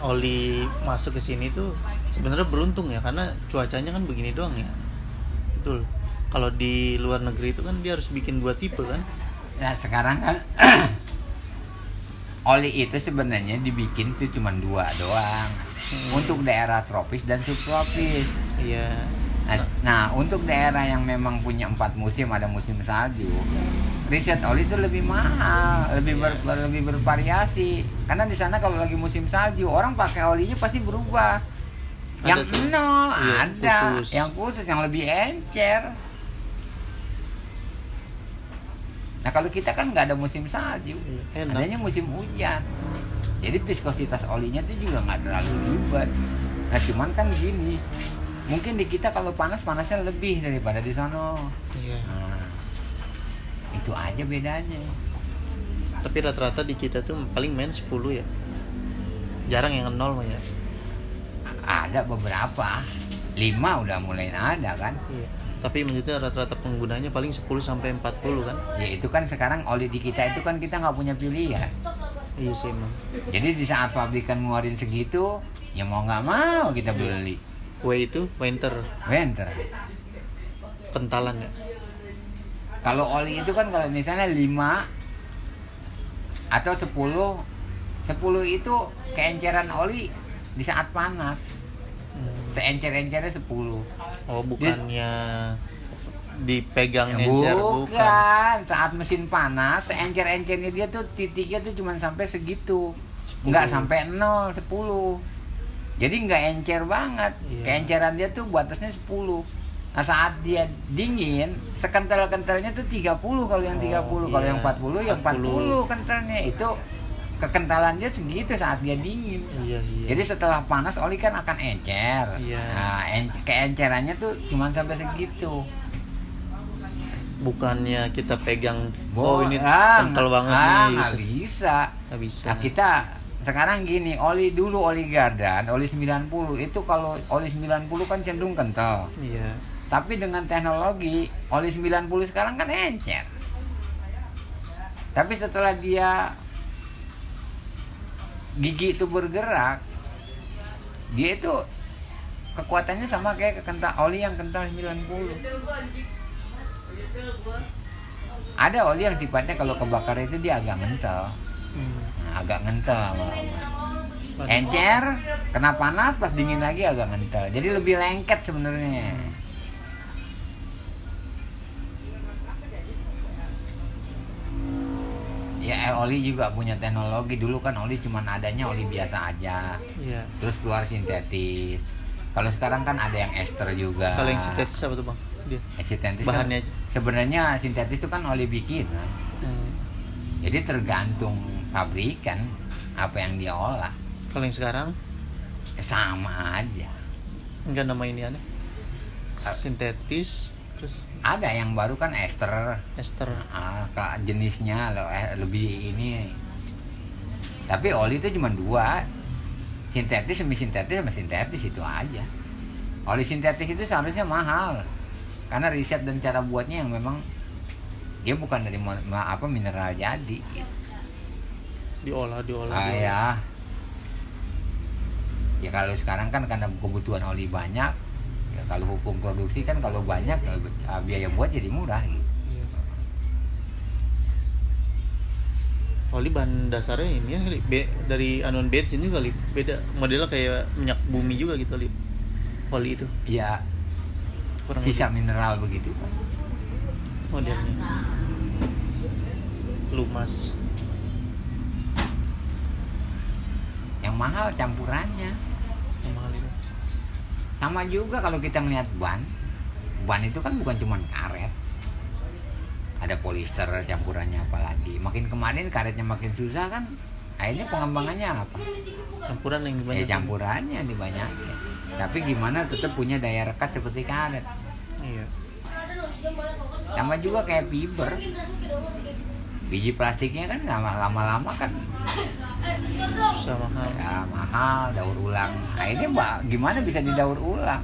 oli masuk ke sini tuh sebenarnya beruntung ya, karena cuacanya kan begini doang ya. Betul. Kalau di luar negeri itu kan dia harus bikin 2 tipe kan. Nah sekarang kan oli itu sebenarnya dibikin tuh cuma 2 doang. Untuk daerah tropis dan subtropis. Iya. Nah untuk daerah yang memang punya 4 musim, ada musim salju, riset oli itu lebih mahal, lebih bervariasi. Karena di sana kalau lagi musim salju, orang pakai olinya pasti berubah. Yang nol ada, khusus. Yang khusus, yang lebih encer. Nah kalau kita kan nggak ada musim salju, adanya musim hujan. Jadi viskositas olinya itu juga nggak terlalu ribet. Nah cuman kan gini, mungkin di kita kalau panasnya lebih daripada di sana. Iya. Nah, itu aja bedanya. Tapi rata-rata di kita tuh paling main 10 ya. Jarang yang 0 mah ya. Ada beberapa. 5 udah mulai ada kan. Iya. Tapi maksudnya rata-rata penggunanya paling 10 sampai 40 kan. Ya itu kan sekarang oli di kita itu kan kita nggak punya pilihan. Iya sih emang. Jadi di saat pabrikan ngeluarin segitu, ya mau nggak mau kita beli. W itu winter. Kentalan ya. Kalau oli itu kan kalau misalnya 5 atau 10 itu keenceran oli di saat panas. Seencer-encernya 10. Oh bukannya dipegang encer, bukan. Saat mesin panas, seencer-encernya dia tuh titiknya tuh cuma sampai segitu. 10. Nggak sampai 0, 10. Jadi nggak encer banget. Iya. Keenceran dia tuh batasnya 10. Nah saat dia dingin, sekental-kentalnya tuh 30 kalau yang 30. Kalau yang 40, yang 40 kentalnya. Itu kekentalan dia segitu saat dia dingin. Iya. Jadi setelah panas oli kan akan encer. Iya. Nah, keencerannya tuh cuma sampai segitu. Bukannya kita pegang ini kental banget nih. Nggak Gitu. bisa. Nggak bisa. Nah, kita sekarang gini, oli Gardan, oli 90 itu kalau oli 90 kan cenderung kental. Iya. Tapi dengan teknologi oli 90 sekarang kan encer. Tapi setelah dia gigi itu bergerak, dia itu kekuatannya sama kayak oli yang kental 90. Ada oli yang sifatnya kalau kebakar itu dia agak ngental. Agak ngental lama-lama. Encer, kena panas, pas dingin lagi agak ngental. Jadi lebih lengket sebenarnya. Ya oli juga punya teknologi. Dulu kan oli cuma adanya oli biasa aja. Iya. Terus keluar sintetis. Kalau sekarang kan ada yang ester juga. Kalau yang sintetis apa tuh bang? Dia. Sintetis bahannya kan, aja. sebenarnya sintetis itu kan oli bikinan. Jadi tergantung pabrikan apa yang dia olah. Kalau yang sekarang? Sama aja. Enggak, nama ini ada. Sintetis. Terus ada yang baru kan ester. Jenisnya lebih ini. Tapi oli itu cuma 2. Sintetis, semi sintetis sama sintetis itu aja. Oli sintetis itu seharusnya mahal. Karena riset dan cara buatnya yang memang dia bukan dari mineral jadi. Diolah. Ya. Ya kalau sekarang kan karena kebutuhan oli banyak. Ya, kalau hukum produksi kan kalau banyak biaya buat jadi murah gitu. Iya. Oli bahan dasarnya ini kali dari anon bensin juga kali, beda modelnya kayak minyak bumi juga gitu oli itu. Iya. Kurang Sisa lebih mineral begitu kan modelnya. Lumas. Yang mahal campurannya. Yang mahal itu. Sama juga kalau kita melihat ban itu kan bukan cuma karet, ada polister campurannya apalagi. Makin kemarin karetnya makin susah kan, akhirnya pengembangannya apa? Campuran yang dibanyakin. Ya campurannya dibanyakin. Tapi gimana tetap punya daya rekat seperti karet. Iya. Sama juga kayak fiber. Biji plastiknya kan lama-lama kan Susah, mahal. ya mahal, daur ulang. Akhirnya gimana bisa didaur ulang?